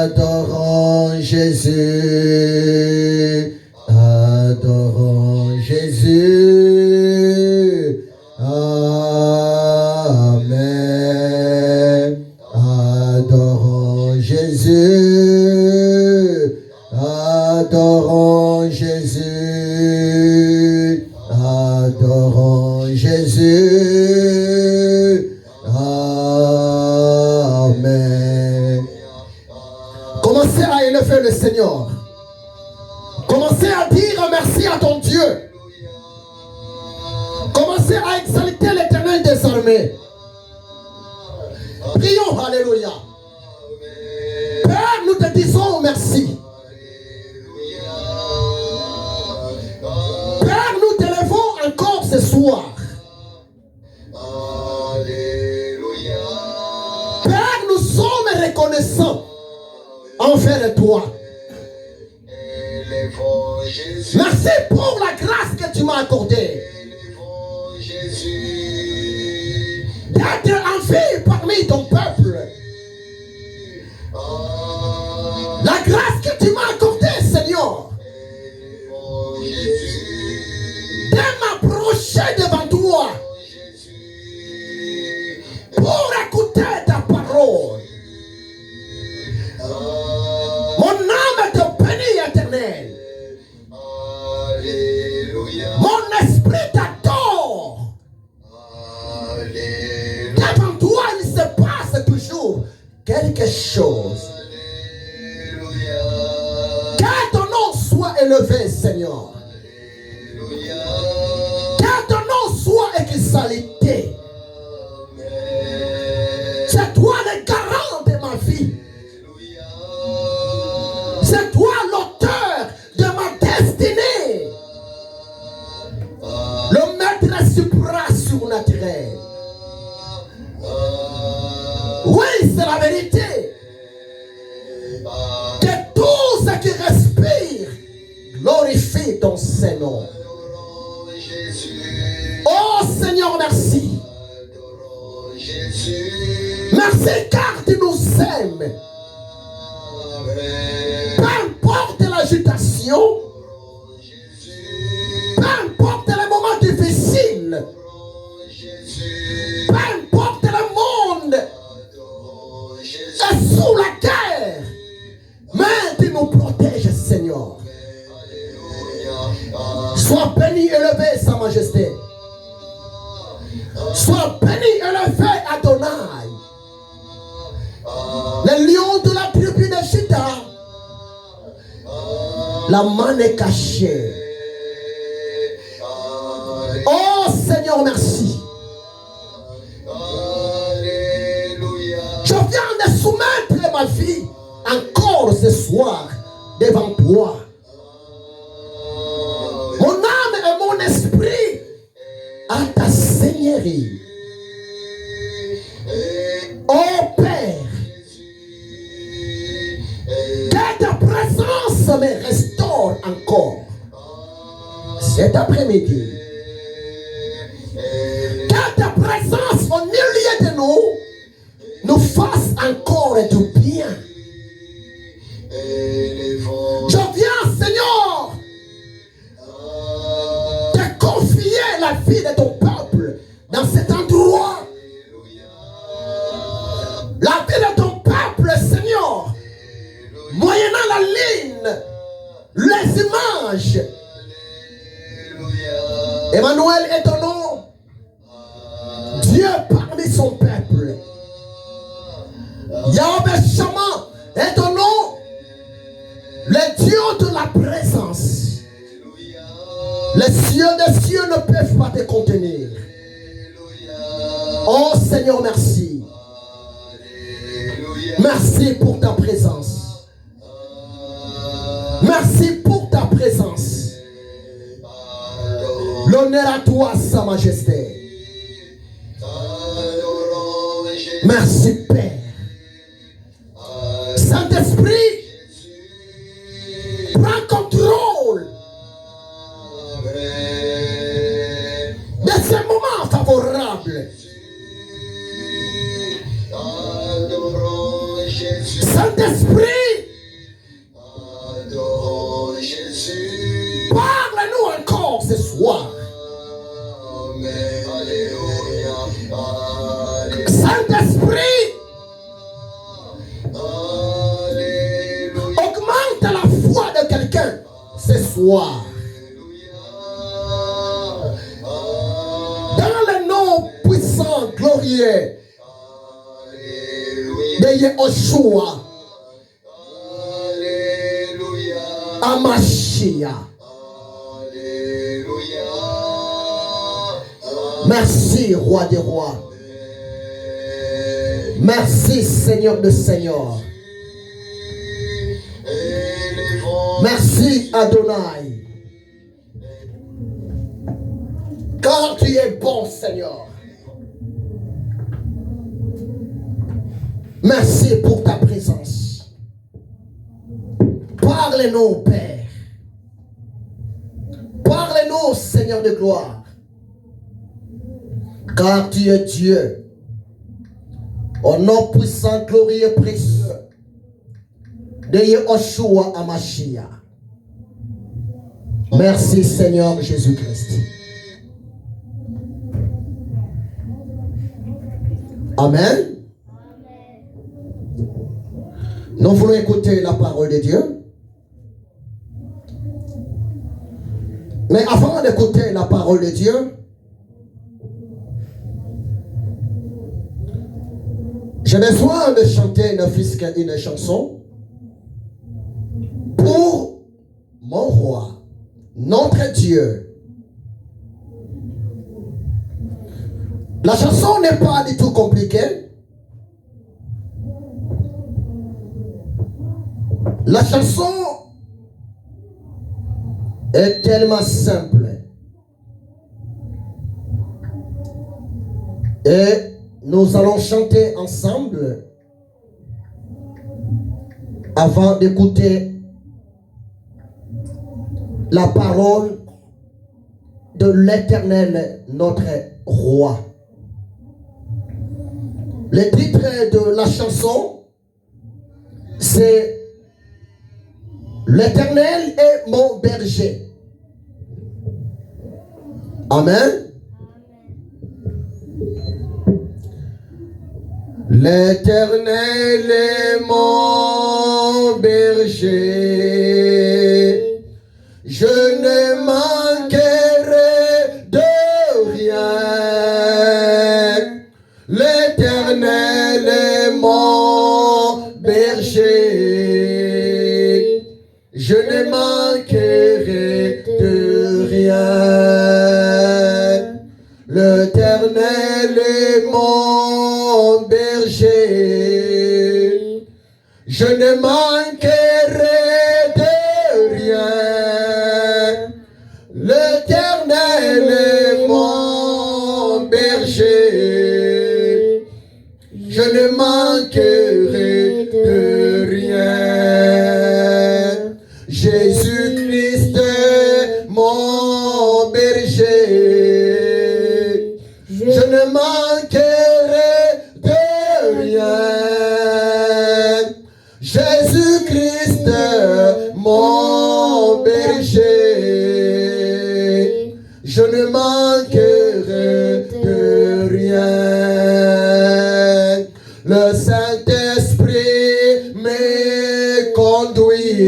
Adorons Jésus, adorons Jésus. Amen. Adorons Jésus, adorons Jésus, adorons Jésus. Amen. Commencez à élever le Seigneur. Commencez à dire merci à ton Dieu. Commencez à exalter l'Éternel des armées. Prions, alléluia. Père, nous te disons merci. Père, nous t'élevons encore ce soir. Père, nous sommes reconnaissants envers toi. Merci pour la grâce que tu m'as accordée d'être en vie parmi ton peuple. La grâce que tu m'as accordée, Seigneur, de m'approcher devant toi pour écouter ta parole. Mon âme te bénit, Éternel. Mon esprit t'adore. Devant toi, il se passe toujours quelque chose. Que ton nom soit élevé, Seigneur. Que ton nom soit exalté. C'est toi le garant de ma vie. C'est toi l'auteur de ma destinée. Le maître supra-surnaturel. Oui, c'est la vérité. Que tout ce qui respire glorifie ton Seigneur. Oh Seigneur, merci. Merci car tu nous aimes. Peu importe l'agitation, peu importe les moments difficiles, peu importe le monde est sous la guerre, mais tu nous protèges, Seigneur. Sois béni, élevé, Sa Majesté. Sois béni, élevé, Adonai. Le lion de la tribu de Juda, la main est cachée. Oh Seigneur, merci. Je viens de soumettre ma vie encore ce soir devant toi. Mon âme et mon esprit à ta seigneurie. Oh Père, que ta présence me restaure encore cet après-midi. Que ta présence au milieu de nous fasse encore du bien. Je viens, Seigneur, te confier la vie de ton peuple dans cet endroit. La vie de ton peuple, Seigneur, moyennant la ligne, les images. Emmanuel est ton nom. Dieu parmi son peuple. Yahweh Shammah est ton nom. Le Dieu de la présence. Les cieux des cieux ne peuvent pas te contenir. Seigneur, merci. Merci pour ta présence. Merci pour ta présence. L'honneur à toi, Sa Majesté. Merci, Père. Saint-Esprit, prends contrôle de ces moments favorables. Saint-Esprit, parle-nous encore ce soir. Saint-Esprit, augmente la foi de quelqu'un ce soir. Dans le nom puissant, glorieux de Yehoshua, Amashia. Merci, Roi des rois. Merci, Seigneur de seigneurs. Merci, Adonai. Car tu es bon, Seigneur. Merci pour ta présence. Parle-nous, Père. Parle-nous, Seigneur de gloire. Car tu es Dieu. Au nom puissant, glorieux, précieux de Yehoshua Amashia. Merci, Seigneur Jésus-Christ. Amen. Nous voulons écouter la parole de Dieu. Mais avant d'écouter la parole de Dieu, j'ai besoin de chanter ne fût-ce qu'une chanson pour mon roi, notre Dieu. La chanson n'est pas du tout compliquée. La chanson est tellement simple. Et nous allons chanter ensemble avant d'écouter la parole de l'Éternel, notre roi. Le titre de la chanson, c'est L'Éternel est mon berger. Amen. L'Éternel est mon berger, je ne manquerai de rien. L'Éternel est mon berger, je ne manquerai de rien. L'Éternel est mon berger, je ne manquerai de rien. L'Éternel est mon berger, je ne manquerai de rien. Jésus-Christ est mon berger, je ne manquerai de rien. Jésus-Christ mon berger, je ne manquerai de rien. Le Saint-Esprit me conduit,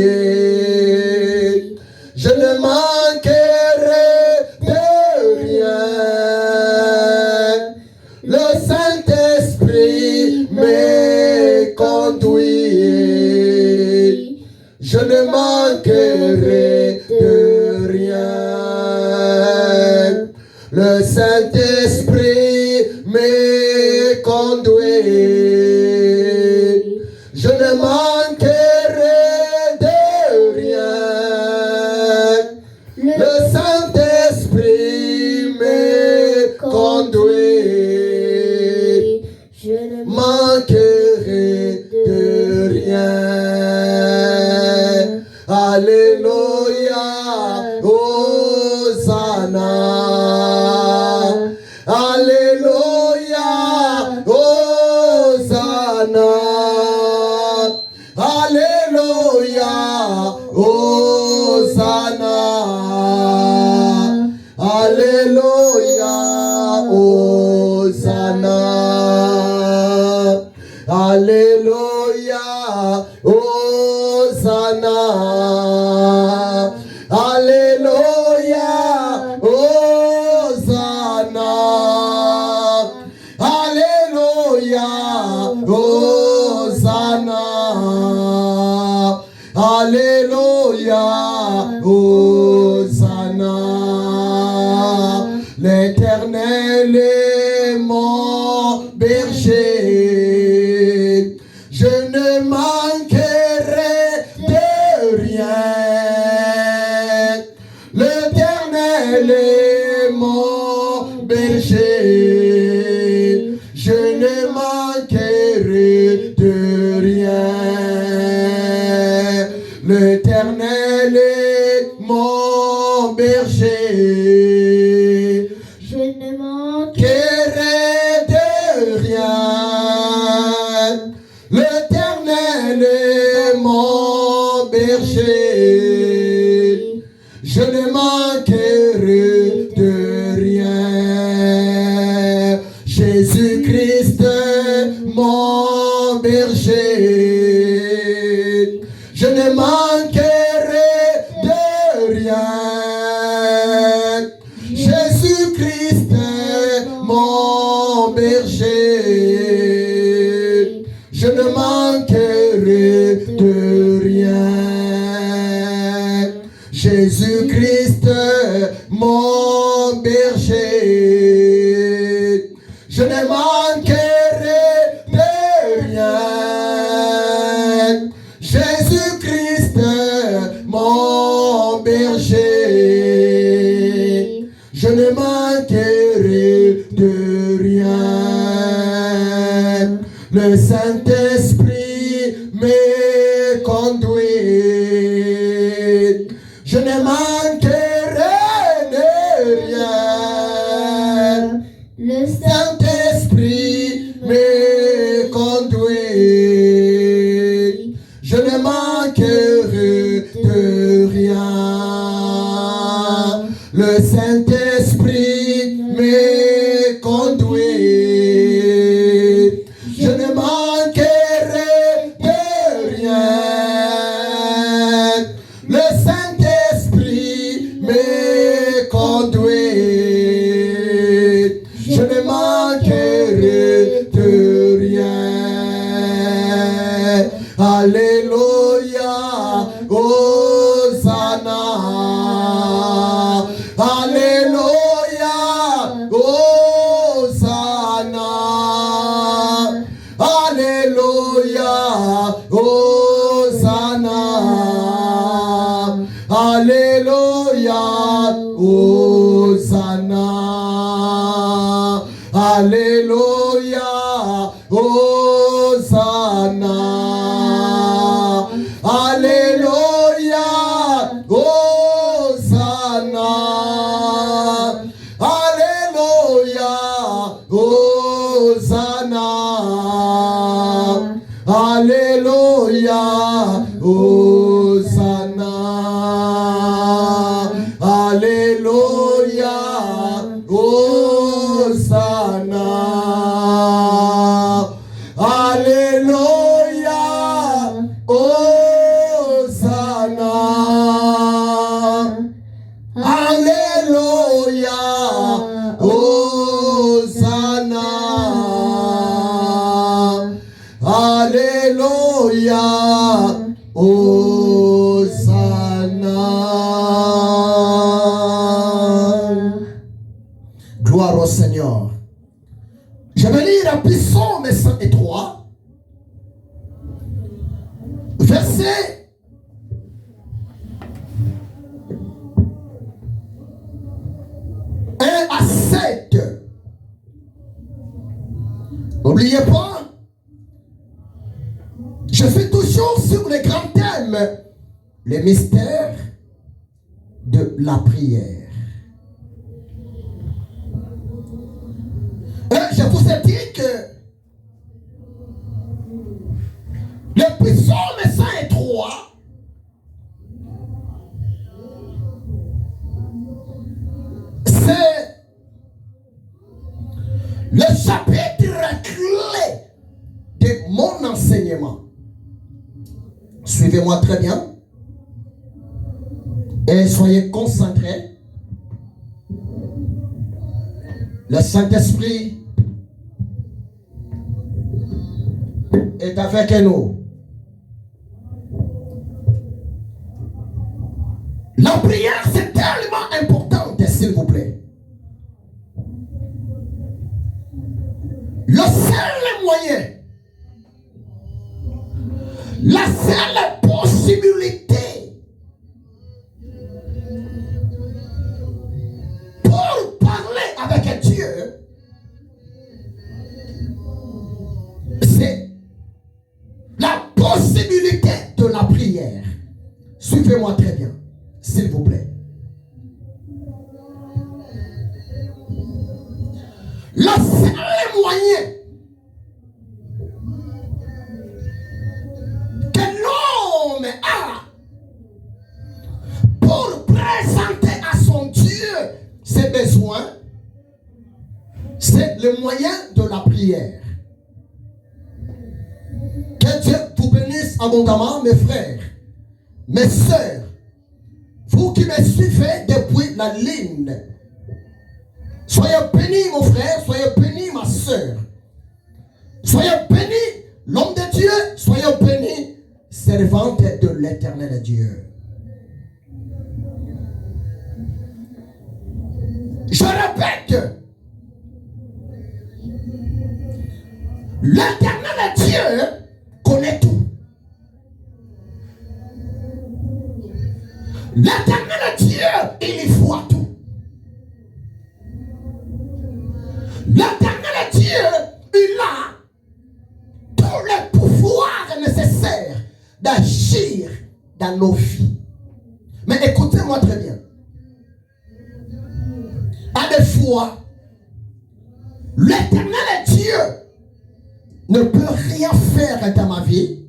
je ne manquerai de rien. Le Saint-Esprit me conduit, je ne manquerai de rien. Le Saint-Esprit me conduit. Je ne manquerai de rien. Le Saint-Esprit me conduit. Je ne manquerai de rien. Alléluia, Hosanna. Alléluia, Hosanna. Alléluia, Hosanna. Alléluia, Hosanna. Alléluia, Hosanna. Alléluia, Hosanna. Alléluia, Hosanna. Alléluia, Hosanna. L'Éternel est mon berger. Je ne manquerai de rien. L'Éternel est mon berger. Je ne manquerai de rien. L'Éternel est mon berger. Je ne manquerai de rien. L'Éternel est mon berger. Je ne manquerai de rien. Jésus-Christ, mon berger. Je ne manquerai de rien. Jésus-Christ, mon berger. Je ne manquerai de rien. Jésus-Christ, mon berger. Je ne manquerai de rien. Jésus-Christ, mon berger. Je ne manquerai de rien. Le Saint-Esprit me conduit. Je ne manquerai de rien. Le Saint-Esprit me conduit. Je ne manquerai de rien. Le Saint-Esprit me conduit. Je ne manquerai de rien. Le Saint-Esprit me conduit. Je ne manquerai de rien. Alléluia, Hosanna. Alléluia, Hosanna. Alléluia, Hosanna. Alléluia, Hosanna. Alléluia, Hosanna. Alléluia, Hosanna. Alléluia, Hosanna. Alléluia, Hosanna. Alléluia, Hosanna. Alléluia, Hosanna. Alléluia, Hosanna. Alléluia, Hosanna. Gloire au Seigneur. Je vais lire Psaume 103, verset 1 à 7. N'oubliez pas, je fais toujours sur les grands thèmes, les mystères de la prière. Je vous ai dit que le Psaume 103 c'est le chapitre clé de mon enseignement. Suivez-moi très bien et soyez concentrés. Le Saint-Esprit est avec nous. La prière, c'est tellement importante, s'il vous plaît. Le seul moyen, la seule possibilité pour parler avec Dieu, c'est la possibilité de la prière. Suivez-moi très bien, s'il vous plaît. Le seul moyen que l'homme a pour présenter à son Dieu ses besoins, c'est le moyen de la prière. Que Dieu vous bénisse abondamment, mes frères, mes sœurs, vous qui me suivez depuis la ligne. Soyez bénis, mon frère, soyez bénis, ma sœur. Soyez bénis, l'homme de Dieu, soyez bénis, servante de l'éternel Dieu. Je répète, l'éternel Dieu connaît tout. L'éternel Dieu, il y voit tout. L'éternel Dieu, il a tous les pouvoirs nécessaires d'agir dans nos vies. Mais écoutez-moi très bien. À des fois, l'éternel Dieu ne peut rien faire dans ma vie.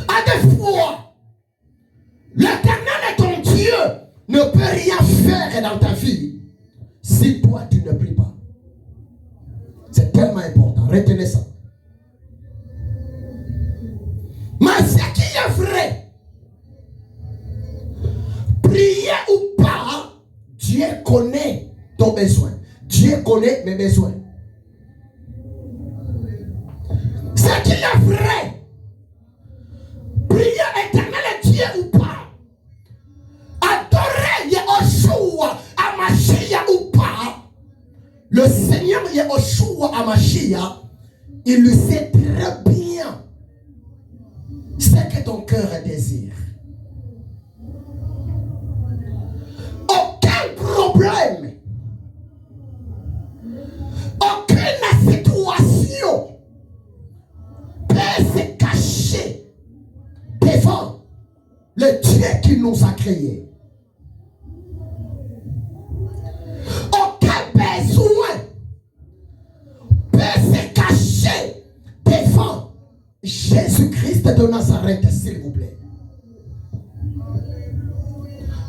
À des fois, l'éternel ton Dieu ne peut rien faire dans ta vie si toi tu ne pries pas. C'est tellement important. Retenez ça. Mais ce qui est vrai, prier ou pas, Dieu connaît ton besoin. Dieu connaît mes besoins. Ce qui est vrai, prier éternel Dieu ou pas, adorer Yehoshua Amashia ou pas, le Seigneur Yehoshua Amashia, il le sait très bien ce que ton cœur désire. Aucun problème, aucune situation peut se cacher devant le Dieu qui nous a créés. Aucun besoin peut se cacher devant Jésus-Christ de Nazareth, s'il vous plaît.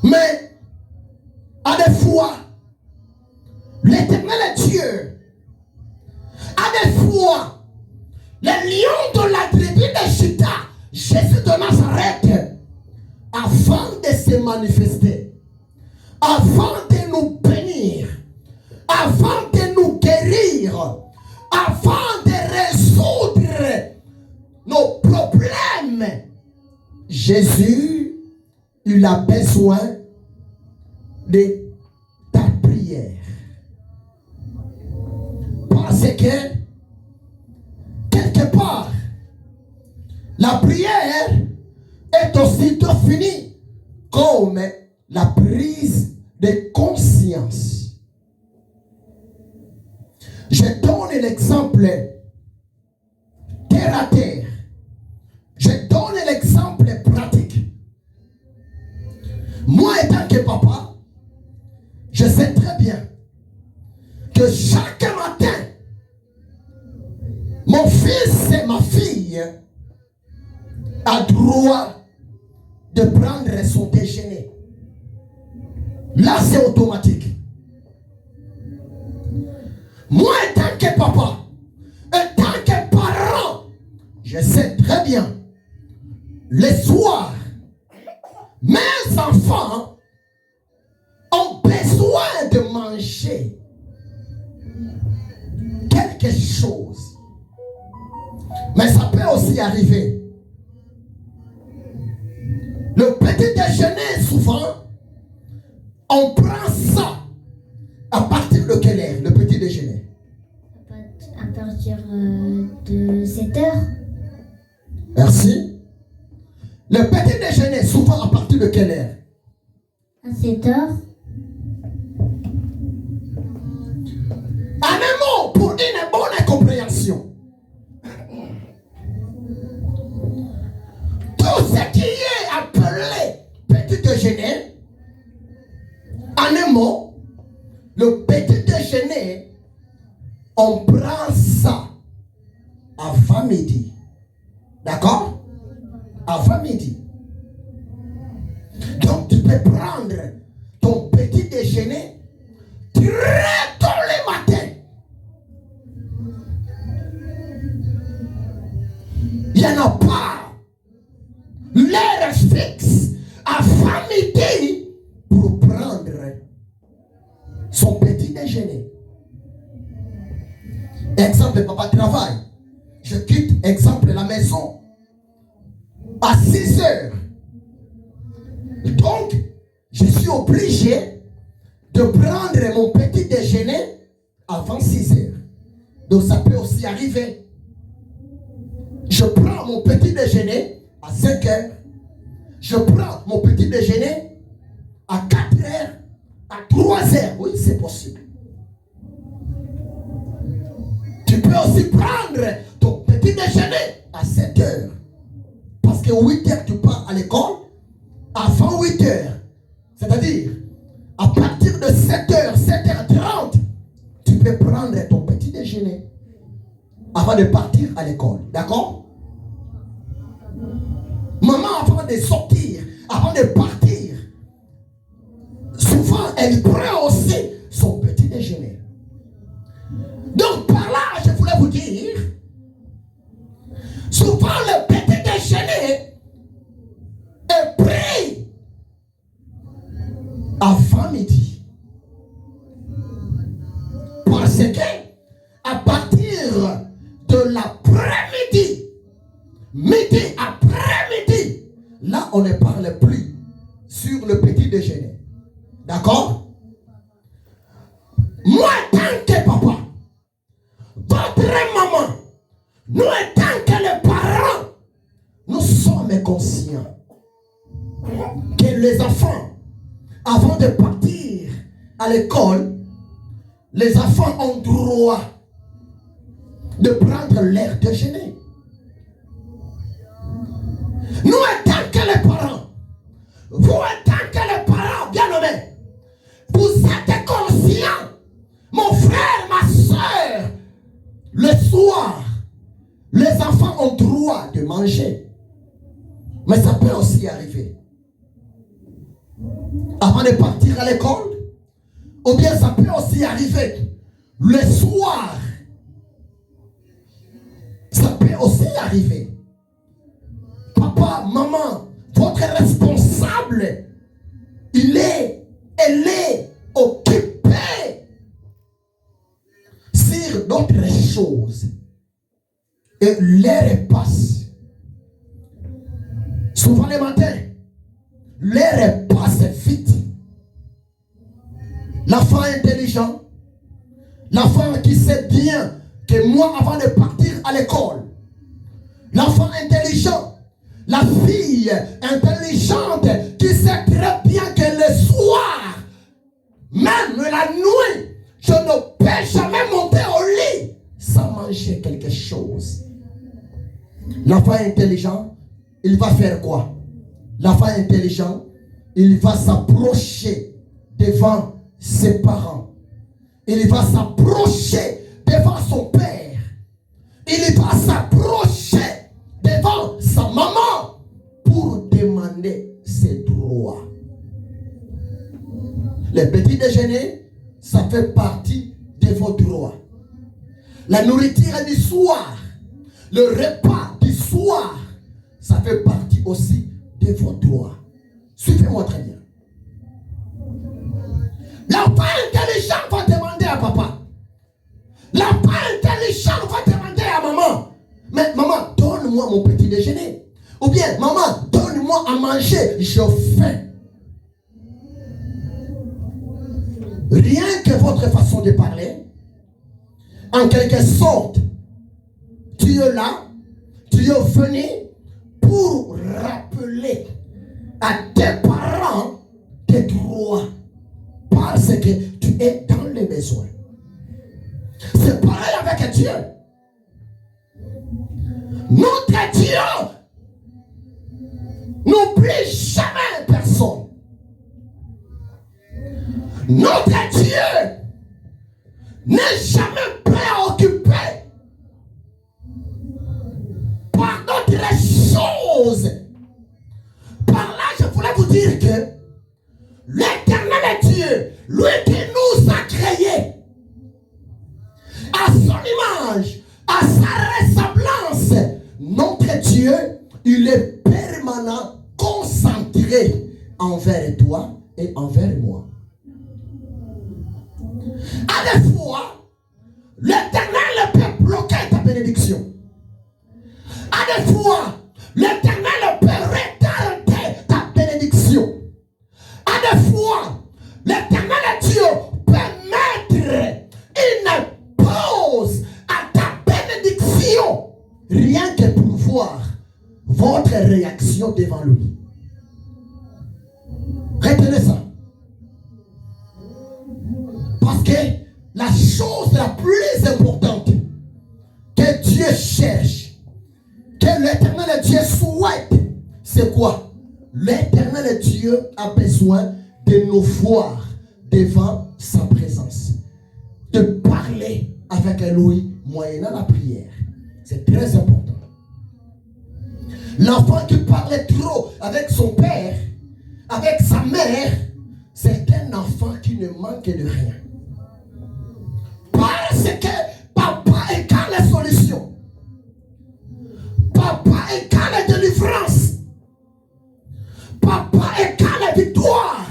Mais à des fois, l'éternel Dieu, à des fois, le lion de la tribu de Juda, Jésus de Nazareth, avant de se manifester, avant de nous bénir, avant de nous guérir, avant de résoudre nos problèmes, Jésus, il a besoin de ta prière. que, quelque part, la prière est aussitôt finie comme la prise de conscience. Je donne l'exemple terre à terre. Je donne l'exemple pratique. Moi, étant que papa, je sais très bien que chaque matin, mon fils et ma fille a droit de prendre son déjeuner. Là, c'est automatique. Moi, étant que papa, étant que parent, je sais très bien, le soir, mes enfants ont besoin de manger quelque chose. Mais ça peut aussi arriver. Le petit déjeuner, souvent, on prend ça à partir de quelle heure, le petit déjeuner? À partir de 7 heures. Merci. Le petit déjeuner, souvent à partir de quelle heure? À 7 heures. En un mot, pour une bonne compréhension, tout ce qui est appelé petit déjeuner, en un mot, le petit déjeuner, on prend ça avant midi. D'accord? Avant midi. Donc tu peux prendre ton petit déjeuner très tôt le matin. Il n'y en a pas. L'heure fixe avant midi pour prendre son petit déjeuner. Exemple, papa travaille. Je quitte, exemple, la maison à 6 heures. Donc, je suis obligé de prendre mon petit déjeuner avant 6 heures. Donc, ça peut aussi arriver. Je prends mon petit déjeuner à 5 heures. Je prends mon petit déjeuner à 4 heures, à 3 heures. Oui, c'est possible. Tu peux aussi prendre ton petit déjeuner à 7 heures. Parce que 8 heures, tu pars à l'école. Avant 8 heures. C'est-à-dire, à partir de 7 heures, 7h30, tu peux prendre ton petit déjeuner avant de partir à l'école. D'accord? Maman, avant de sortir, avant de partir, souvent, elle prend aussi son petit déjeuner. Donc, par là, je voulais vous dire, souvent, le petit déjeuner est pris avant midi. Parce que, à partir de l'après-midi, midi après-midi, là, on ne parle plus sur le petit déjeuner. D'accord? Moi, tant que papa, votre maman, nous, tant que les parents, nous sommes conscients que les enfants, avant de partir à l'école, les enfants ont droit de prendre leur déjeuner. Nous, tant que les parents, vous, tant que les parents bien nommés, vous êtes conscients, mon frère, ma soeur, le soir, les enfants ont droit de manger. Mais ça peut aussi arriver avant de partir à l'école, ou bien ça peut aussi arriver le soir. Ça peut aussi arriver. Papa, maman, votre responsable, elle est occupée sur d'autres choses. Et l'heure passe. Souvent le matin, l'heure passe vite. L'enfant intelligent, l'enfant qui sait bien que moi, avant de partir à l'école, l'enfant intelligent, la fille intelligente qui sait très bien que le soir, même la nuit, je ne peux jamais monter au lit sans manger quelque chose. L'enfant intelligent, il va faire quoi? L'enfant intelligent, il va s'approcher devant ses parents. Il va s'approcher devant son père. Il va s'approcher devant sa maman pour demander ses droits. Le petit déjeuner, ça fait partie de vos droits. La nourriture du soir, le repas du soir, ça fait partie aussi de vos droits. Suivez-moi très bien. L'enfant intelligent va demander à papa. L'enfant intelligent va demander à maman. Mais maman, donne-moi mon petit déjeuner. Ou bien, maman, donne-moi à manger. J'ai faim. Rien que votre façon de parler, en quelque sorte, tu es là, tu es venu pour rappeler à tes parents tes droits. Parce que tu es dans les besoins. C'est pareil avec Dieu. Notre Dieu n'oublie jamais personne. Notre Dieu n'est jamais préoccupé par d'autres choses. Par là, je voulais vous dire que l'Éternel Dieu, lui qui nous a créés à son image, à sa ressemblance, notre Dieu, il est permanent, concentré envers toi et envers moi. À des fois, l'Éternel peut bloquer ta bénédiction. À des fois, l'Éternel peut retarder ta bénédiction. À des fois, l'Éternel Dieu peut mettre une pause à ta bénédiction, rien que pour voir votre réaction devant lui. Retenez ça. Parce que la chose la plus importante que Dieu cherche, que l'Éternel Dieu souhaite, c'est quoi? L'Éternel Dieu a besoin de nous voir devant sa présence, de parler avec lui moyennant la prière. C'est très important. L'enfant qui parlait trop avec son père, avec sa mère, c'est un enfant qui ne manque de rien. Parce que papa est quand la solution. Papa est quand la délivrance. Papa est quand la victoire.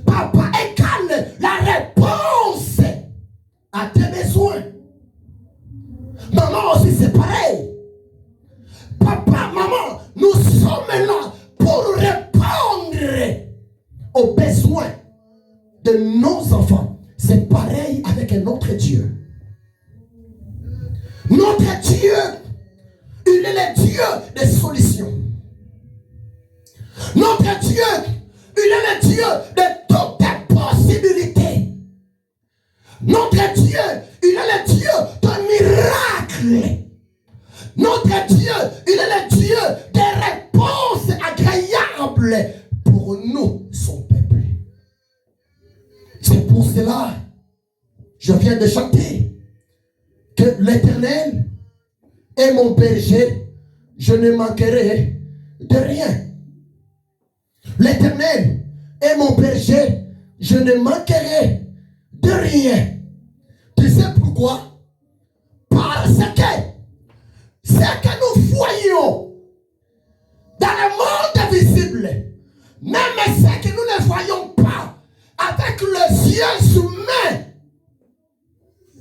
Papa est quand la réponse à tes besoins. Maman aussi c'est pareil. Papa, maman, nous sommes là pour répondre aux besoins de nos enfants. C'est pareil avec notre Dieu. Notre Dieu, il est le Dieu des solutions. Notre Dieu, il est le Dieu de toutes les possibilités. Notre Dieu, il est le Dieu de miracles. Notre Dieu, il est le Dieu des réponses agréables pour nous, son peuple. C'est pour cela, je viens de chanter que l'Éternel est mon berger, je ne manquerai de rien. L'Éternel est mon berger, je ne manquerai de rien. Tu sais pourquoi? Parce que ce que nous voyons dans le monde visible, même ce que nous ne voyons pas avec les yeux humains,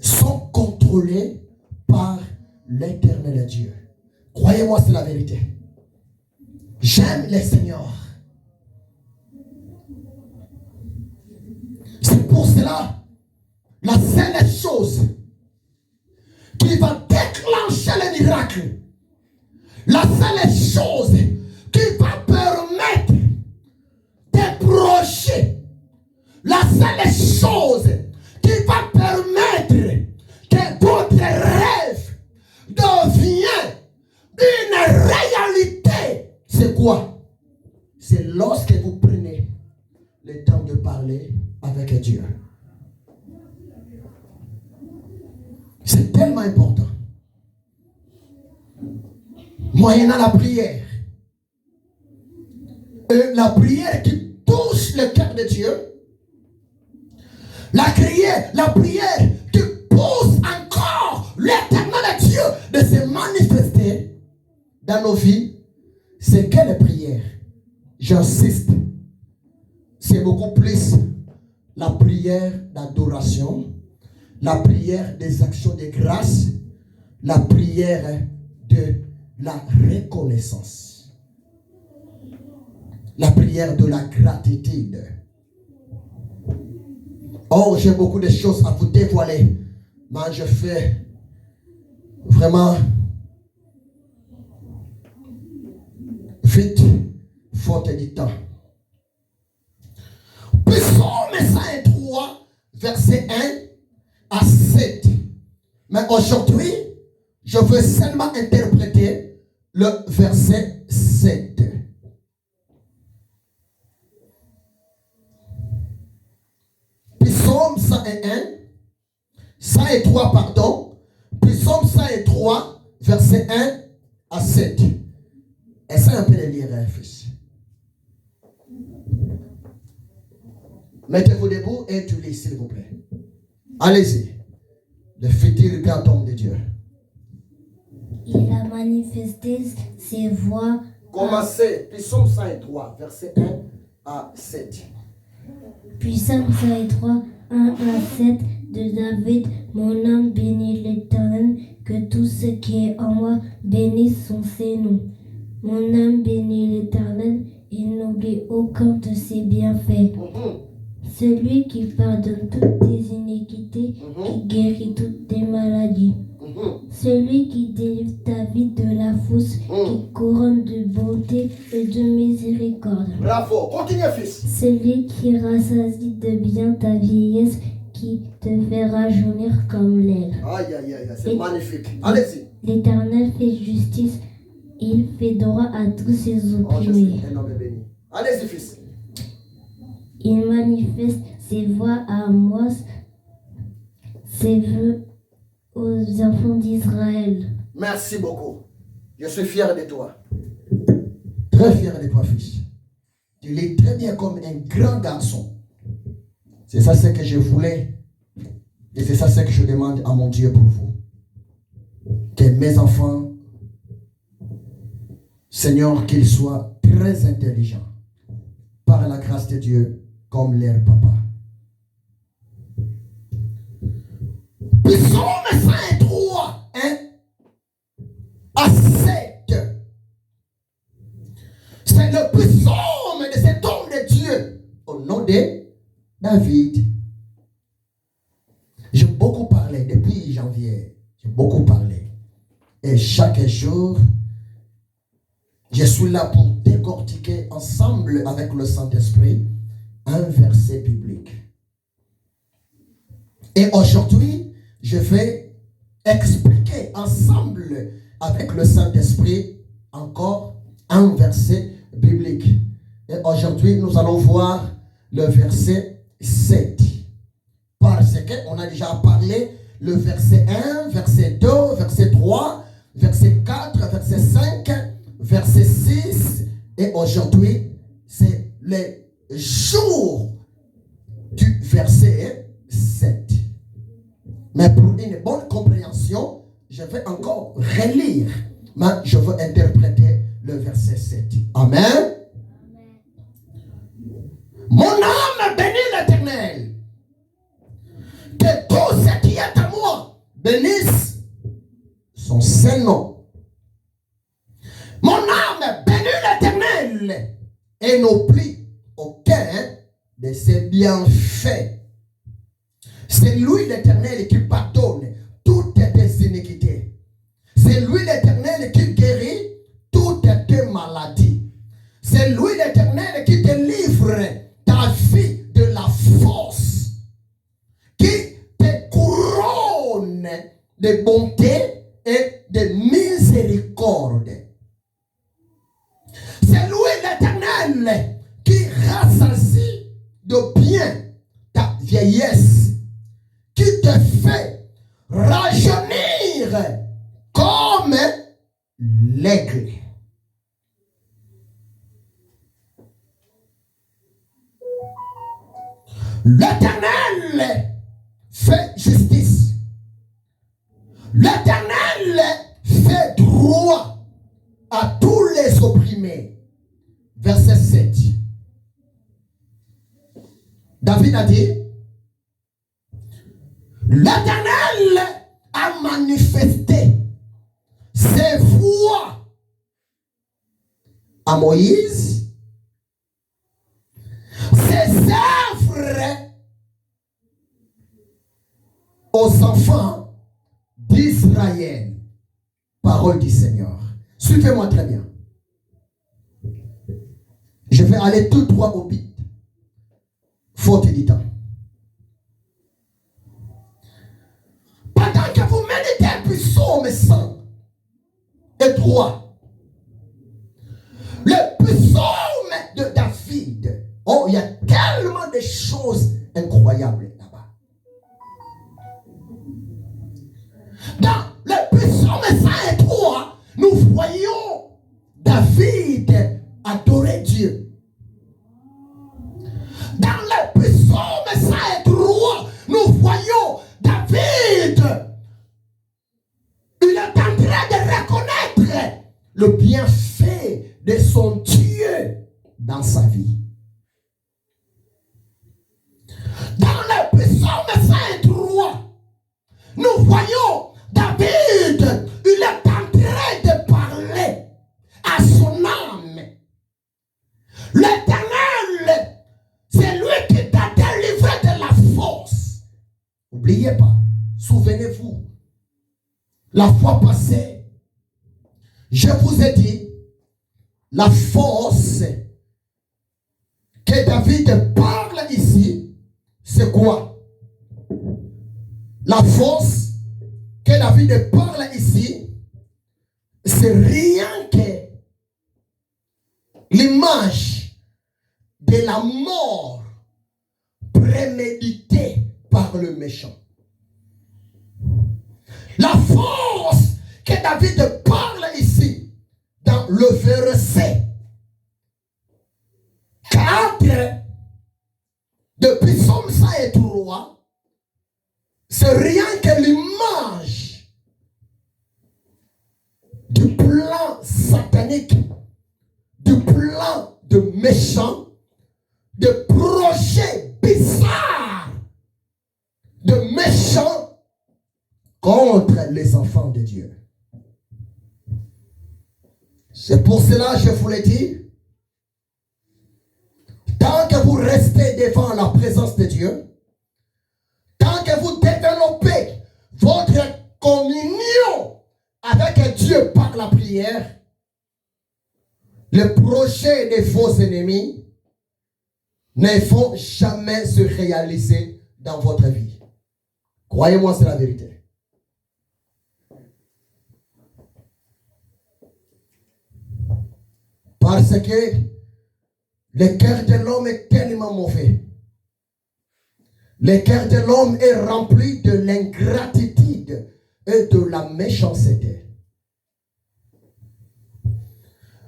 sont contrôlés par l'Éternel Dieu. Croyez-moi, c'est la vérité. J'aime le Seigneur. C'est pour cela, la seule chose qui va déclencher le miracle, la seule chose qui va permettre des projets, la seule chose qui va permettre que votre rêve devienne une réalité, c'est quoi? C'est lorsque vous prenez le temps de parler avec Dieu. C'est tellement important. Moyennant la prière. Et la prière qui touche le cœur de Dieu. La prière qui pousse encore l'éternel Dieu de se manifester dans nos vies. C'est quelle prière? J'insiste. C'est beaucoup plus la prière d'adoration, la prière des actions de grâce, la prière de la reconnaissance, la prière de la gratitude. Oh, j'ai beaucoup de choses à vous dévoiler, mais je fais vraiment vite, faute du temps. Psaume 103, verset 1 à 7. Mais aujourd'hui, je veux seulement interpréter le verset 7. Psaume 103, pardon. Psaume 103, verset 1 à 7. Essaye un peu de lire, fils. Mettez-vous debout et tu lis, s'il vous plaît. Allez-y. Le futur grand homme de Dieu. Il a manifesté ses voies. Commencez. Psaume 103, verset 1 à 7. Psaume 103, 1 à 7 de David. Mon âme bénit l'Éternel, que tout ce qui est en moi bénisse son Saint-Nom. Mon âme bénit l'Éternel, et n'oublie aucun de ses bienfaits. Celui qui pardonne toutes tes iniquités, qui guérit toutes tes maladies. Celui qui délivre ta vie de la fosse, qui couronne de bonté et de miséricorde. Bravo, continue fils. Celui qui rassasie de bien ta vieillesse, qui te fait rajeunir comme l'aile. Aïe, aïe, aïe, c'est magnifique. Allez-y. L'Éternel fait justice, il fait droit à tous ses opprimés. Un homme béni. Allez-y fils. Il manifeste ses voies à Amos, ses vœux aux enfants d'Israël. Merci beaucoup. Je suis fier de toi. Très fier de toi, fils. Tu lis très bien comme un grand garçon. C'est ça ce que je voulais. Et c'est ça ce que je demande à mon Dieu pour vous. Que mes enfants, Seigneur, qu'ils soient très intelligents. Par la grâce de Dieu, comme leur papa. Psaume 103, 1 à 7. C'est le psaume de cet homme de Dieu au nom de David. J'ai beaucoup parlé depuis janvier. J'ai beaucoup parlé. Et chaque jour, je suis là pour décortiquer ensemble avec le Saint-Esprit un verset biblique. Et aujourd'hui, je vais expliquer ensemble avec le Saint-Esprit encore un verset biblique. Et aujourd'hui, nous allons voir le verset 7. Parce qu'on a déjà parlé le verset 1, verset 2, verset 3, verset 4, verset 5, verset 6. Et aujourd'hui, c'est le jour du verset 7. Mais pour une bonne compréhension, je vais encore relire. Mais je veux interpréter le verset 7. Amen. Mon âme bénit l'Éternel. Que tout ce qui est à moi bénisse son Saint-Nom. Mon âme bénit l'Éternel et n'oublie aucun de ses bienfaits. C'est lui l'Éternel qui pardonne toutes tes iniquités. C'est lui l'Éternel qui guérit toutes tes maladies. C'est lui l'Éternel qui te livre ta vie de la force, qui te couronne de bonté et de miséricorde. C'est lui l'Éternel qui rassasie de bien ta vieillesse, qui te fait rajeunir comme l'aigle. L'Éternel fait justice. L'Éternel fait droit à tous les opprimés. Verset 7. David a dit, l'Éternel a manifesté ses voies à Moïse, ses œuvres aux enfants d'Israël. Parole du Seigneur. Suivez-moi très bien. Je vais aller tout droit au but. Faute du temps. Pendant que vous méditez un psaume 100 et 3, le psaume de David, oh, il y a tellement de choses incroyables là-bas. Dans le psaume 103, nous voyons David adorer Dieu. Dans le psaume 103, nous voyons David. Il est en train de reconnaître le bienfait de son Dieu dans sa vie. Dans le psaume 103, nous voyons David. Il est en train de parler à son âme. L'Éternel, c'est lui qui t'a délivré de la force. N'oubliez pas, souvenez-vous, la fois passée, je vous ai dit, la force que David parle ici, c'est quoi? La force que David parle ici, c'est rien que l'image de la mort préméditée par le méchant. La force que David parle ici, dans le verset 4 de Psaume 103, c'est rien que l'image du plan satanique, du plan de méchant, de projets bizarres, de méchants contre les enfants de Dieu. C'est pour cela que je vous l'ai dit, tant que vous restez devant la présence de Dieu, tant que vous développez votre communion avec Dieu par la prière, les projets de vos ennemis ne vont jamais se réaliser dans votre vie. Croyez-moi, c'est la vérité. Parce que le cœur de l'homme est tellement mauvais. Le cœur de l'homme est rempli de l'ingratitude et de la méchanceté.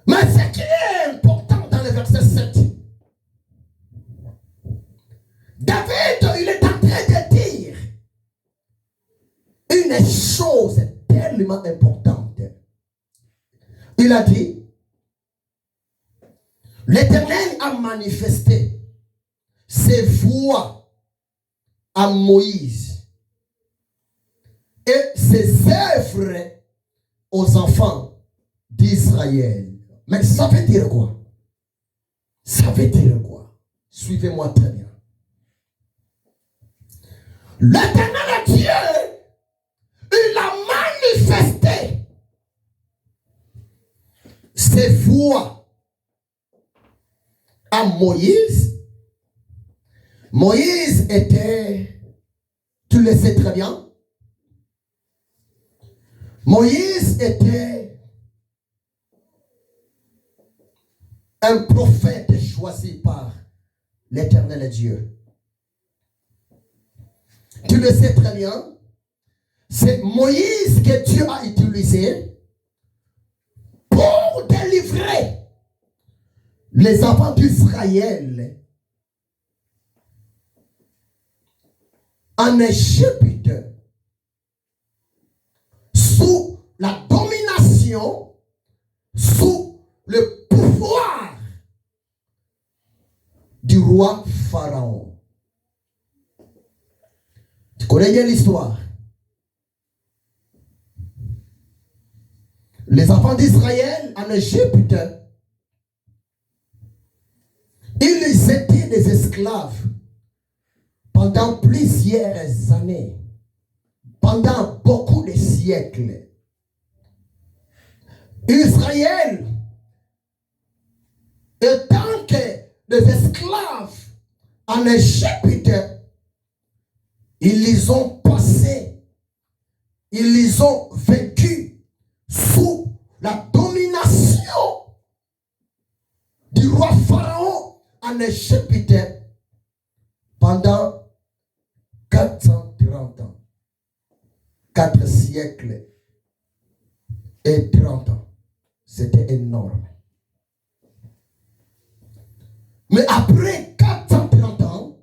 Mais ce qui est important dans le verset 7, David, il est en train de dire une chose tellement importante. Il a dit, l'Éternel a manifesté ses voies à Moïse et ses œuvres aux enfants d'Israël. Mais ça veut dire quoi? Ça veut dire quoi? Suivez-moi très bien. L'Éternel Dieu, il a avait foi à Moïse. Moïse était, tu le sais très bien, Moïse était un prophète choisi par l'Éternel Dieu. Tu le sais très bien, c'est Moïse que Dieu a utilisé pour délivrer les enfants d'Israël en Égypte sous la domination, sous le pouvoir du roi Pharaon. Tu connais bien l'histoire. Les enfants d'Israël en Égypte, ils étaient des esclaves pendant plusieurs années, pendant beaucoup de siècles. Israël, étant que des esclaves en Égypte, ils les ont passés, ils les ont vécus sous la domination du roi Pharaon en Égypte pendant 430 ans. 4 siècles et 30 ans. C'était énorme. Mais après 430 ans,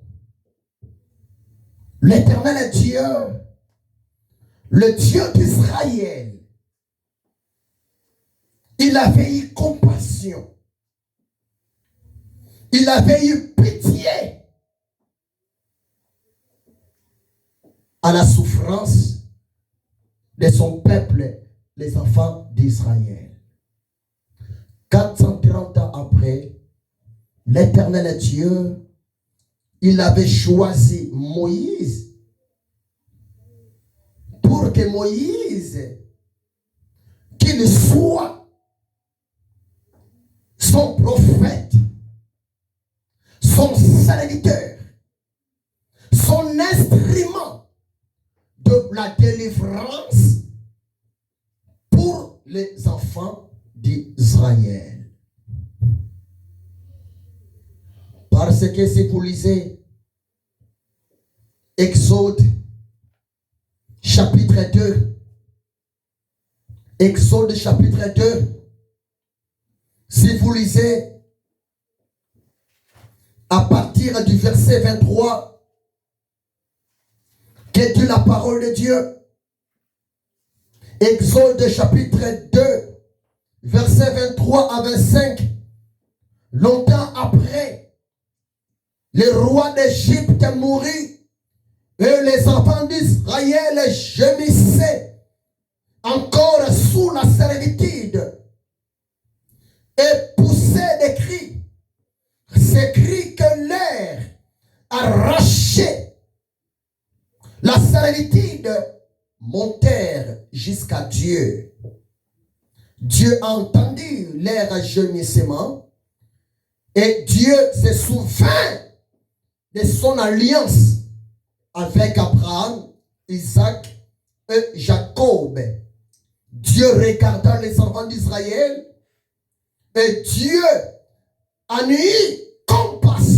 l'Éternel Dieu, le Dieu d'Israël, il avait eu compassion. Il avait eu pitié à la souffrance de son peuple, les enfants d'Israël. 430 ans après, l'Éternel Dieu, il avait choisi Moïse pour que Moïse, qu'il soit son prophète, son serviteur, son instrument de la délivrance pour les enfants d'Israël. Parce que si vous lisez Exode chapitre 2, Exode chapitre 2, si vous lisez à partir du verset 23, que dit la parole de Dieu. Exode chapitre 2, verset 23 à 25. Longtemps après, le roi d'Égypte mourut et les enfants d'Israël gémissaient encore sous la servitude et poussaient des cris. Ces cris que l'air arrachait la servitude montèrent jusqu'à Dieu. Dieu a entendu leur gémissement et Dieu se souvint de son alliance avec Abraham, Isaac et Jacob. Dieu regarda les enfants d'Israël et Dieu en eut compassion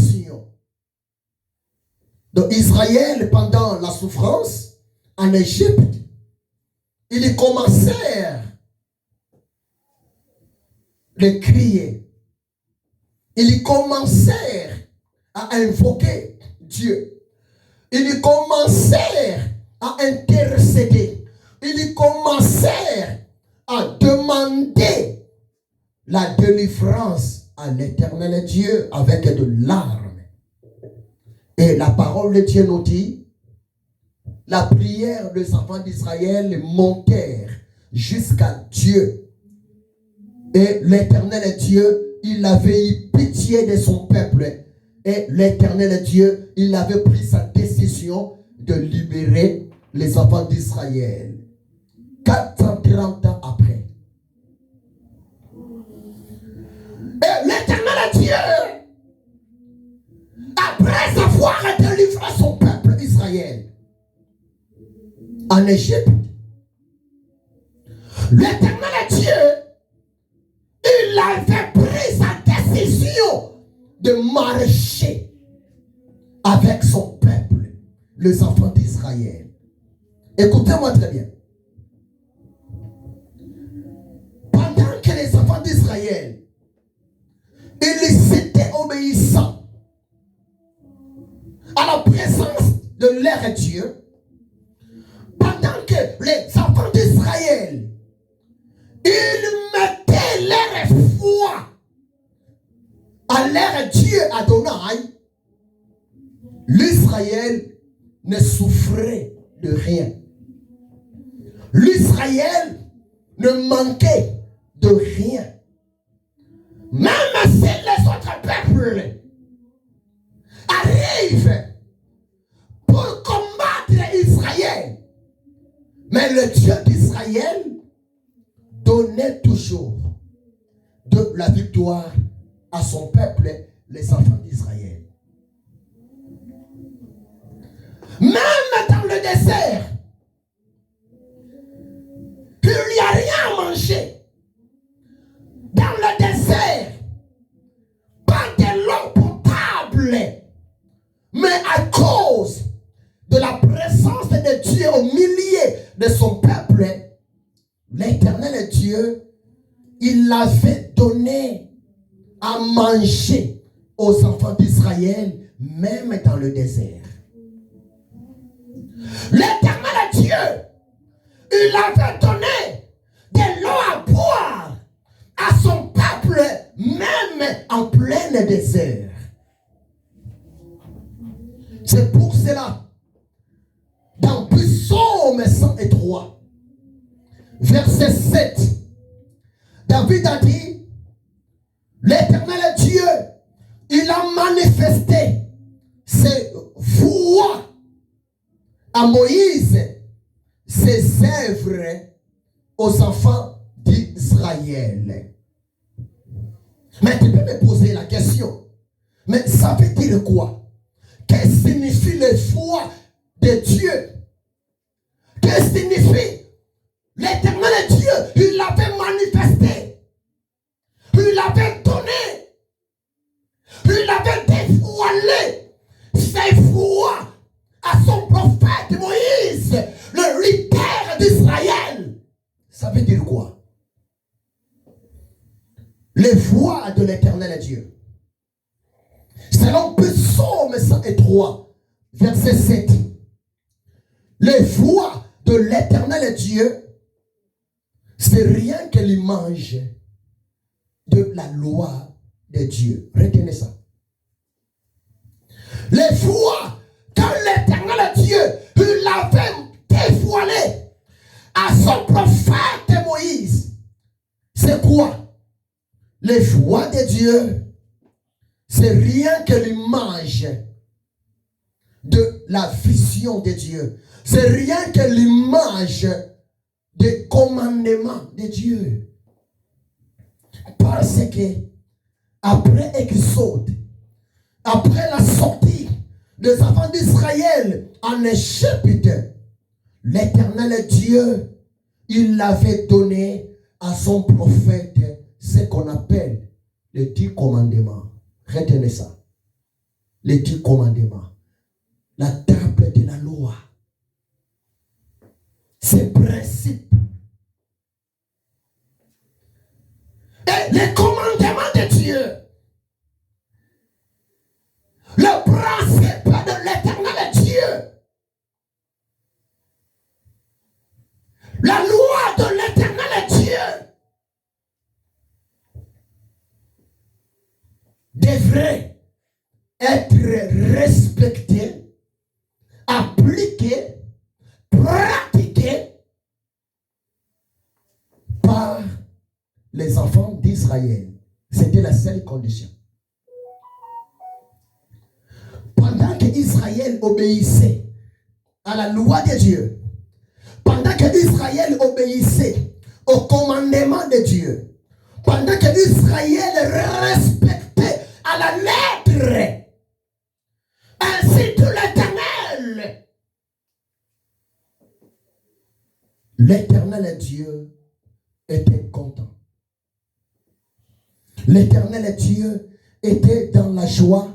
d'Israël pendant la souffrance en Égypte. Ils commencèrent de crier. Ils commencèrent à invoquer Dieu. Ils commencèrent à intercéder. Ils commencèrent à demander la délivrance à l'Éternel Dieu avec de larmes. Et la parole de Dieu nous dit, la prière des enfants d'Israël montèrent jusqu'à Dieu. Et l'Éternel Dieu, il avait eu pitié de son peuple. Et l'Éternel Dieu, il avait pris sa décision de libérer les enfants d'Israël. 430 ans après. Dieu, après avoir délivré son peuple Israël en Égypte, l'Éternel Dieu, il avait pris sa décision de marcher avec son peuple, les enfants d'Israël. Écoutez-moi très bien. Pendant que les enfants d'Israël, ils étaient obéissants à la présence de leur Dieu, pendant que les enfants d'Israël, ils mettaient leur foi à leur Dieu Adonai, l'Israël ne souffrait de rien. L'Israël ne manquait de rien. Même si les autres peuples arrivent pour combattre Israël, mais le Dieu d'Israël donnait toujours de la victoire à son peuple, les enfants d'Israël. Même dans le désert, il n'y a rien à manger. Dans le désert, pas de l'eau potable, mais à cause de la présence de Dieu au milieu de son peuple, l'Éternel Dieu, il avait donné à manger aux enfants d'Israël, même dans le désert. L'Éternel Dieu, il avait donné de l'eau à boire à son peuple, même en plein désert. C'est pour cela, dans Psaume 103, verset 7, David a dit, l'Éternel Dieu, il a manifesté ses voies à Moïse, ses œuvres aux enfants d'Israël. Mais tu peux me poser la question, mais ça veut dire quoi? Qu'est-ce que signifie les voies de Dieu? Qu'est-ce que signifie? L'Éternel Dieu, il l'avait manifesté, il l'avait donné, il avait dévoilé ses voies à son prophète Moïse, le leader d'Israël. Ça veut dire quoi? Les voies de l'Éternel Dieu. Selon Psaume 103, verset 7. Les voies de l'Éternel Dieu, c'est rien que l'image de la loi de Dieu. Retenez ça. Les voies que l'Éternel Dieu, il avait dévoilé à son prophète Moïse. C'est quoi? Les voies de Dieu, c'est rien que l'image de la vision de Dieu. C'est rien que l'image des commandements de Dieu. Parce que après Exode, après la sortie des enfants d'Israël en Égypte, l'Éternel Dieu, il avait donné à son prophète ce qu'on appelle les 10 commandements. Retenez ça. Les 10 commandements. La table de la loi. Ces principes. Et les commandements de Dieu. Le principe de l'Éternel Dieu. La loi de l'Éternel Dieu devrait être respectée, appliquée, pratiquée par les enfants d'Israël. C'était la seule condition. Pendant que Israël obéissait à la loi de Dieu, pendant que Israël obéissait au commandement de Dieu, pendant que Israël respectait à la lettre. Ainsi dit l'Éternel. L'Éternel Dieu était content. L'Éternel Dieu était dans la joie.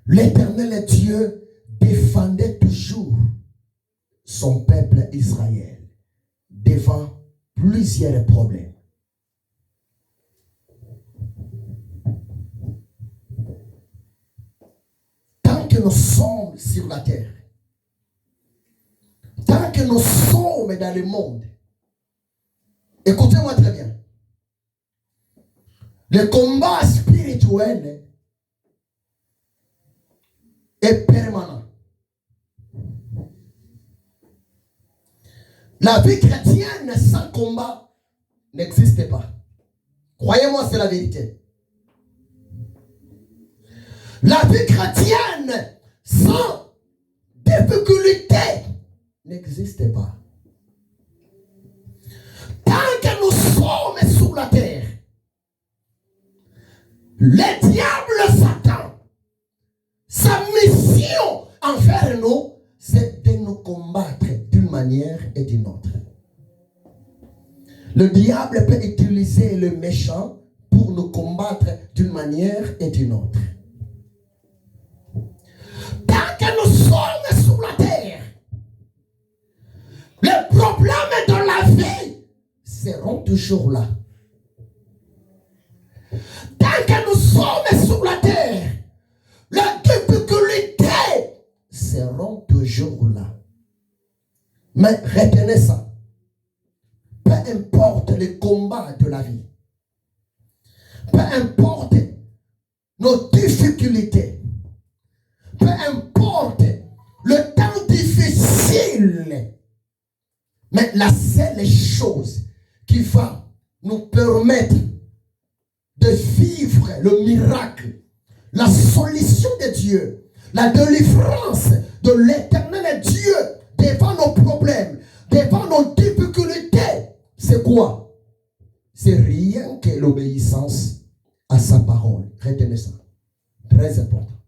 L'Éternel Dieu défendait toujours son peuple Israël devant plusieurs problèmes. Tant que nous sommes sur la terre, tant que nous sommes dans le monde, écoutez-moi très bien, le combat spirituel est permanent. La vie chrétienne sans combat n'existe pas. Croyez-moi, c'est la vérité. La vie chrétienne sans difficulté n'existe pas. Tant que nous sommes sur la terre, le diable Satan, sa mission envers nous, c'est de nous combattre d'une manière et d'une autre. Le diable peut utiliser le méchant pour nous combattre d'une manière et d'une autre. Tant que nous sommes sur la terre, les problèmes de la vie seront toujours là. Tant que nous sommes sur la terre, les difficultés seront toujours là. Mais retenez ça. Peu importe les combats de la vie, peu importe nos difficultés, peu importe le temps difficile, mais la seule chose qui va nous permettre de vivre le miracle, la solution de Dieu, la délivrance de l'Éternel Dieu devant nos problèmes, devant nos difficultés, c'est quoi? C'est rien que l'obéissance à sa parole. Retenez ça. Très important.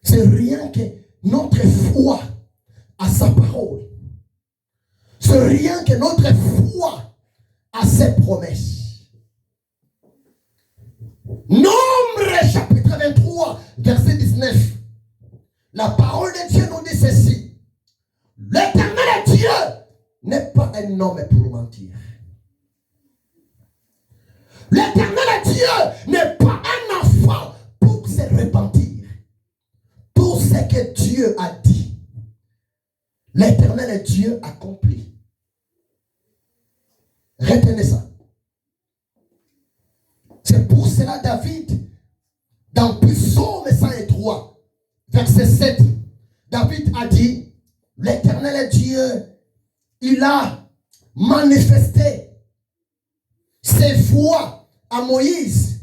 C'est rien que notre foi à sa parole. C'est rien que notre foi à ses promesses. Nombre chapitre 23, verset 19. La parole de Dieu nous dit ceci. L'Éternel Dieu n'est pas un homme pour mentir. L'Éternel Dieu n'est pas un enfant pour se repentir. Tout ce que Dieu a dit, l'Éternel Dieu accomplit. Retenez ça. C'est pour cela David, dans Psaume 103, verset 7, David a dit, l'Éternel Dieu, il a manifesté ses voies à Moïse,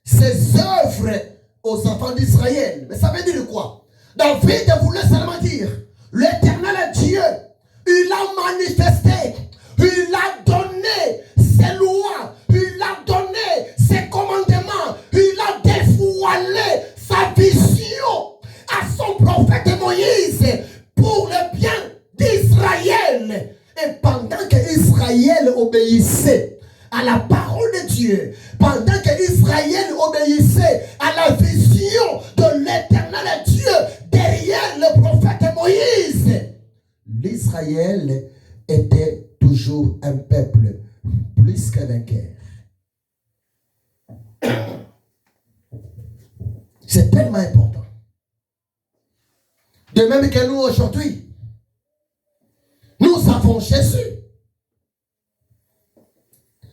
ses œuvres aux enfants d'Israël. Mais ça veut dire quoi? David voulait seulement dire, l'Éternel Dieu, il a manifesté, il a donné ses lois, il a donné ses commandements, il a dévoilé sa vision à son prophète Moïse pour le bien d'Israël. Et pendant que Israël obéissait à la parole de Dieu, pendant que Israël obéissait à la vision de l'Éternel Dieu derrière le prophète Moïse, l'Israël était toujours un peuple plus que vainqueur. C'est tellement important. De même que nous aujourd'hui, nous avons Jésus.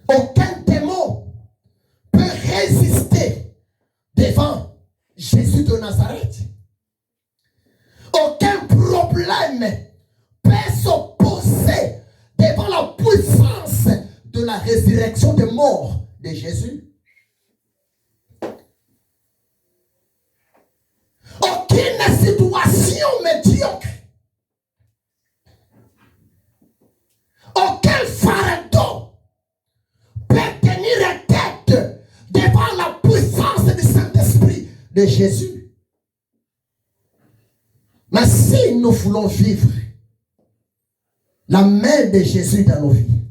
Aucun démon peut résister devant Jésus de Nazareth. Aucun problème peut s'opposer devant la puissance de la résurrection des morts de Jésus. Aucune situation médiocre, aucun fardeau peut tenir tête devant de Jésus. Mais si nous voulons vivre la main de Jésus dans nos vies,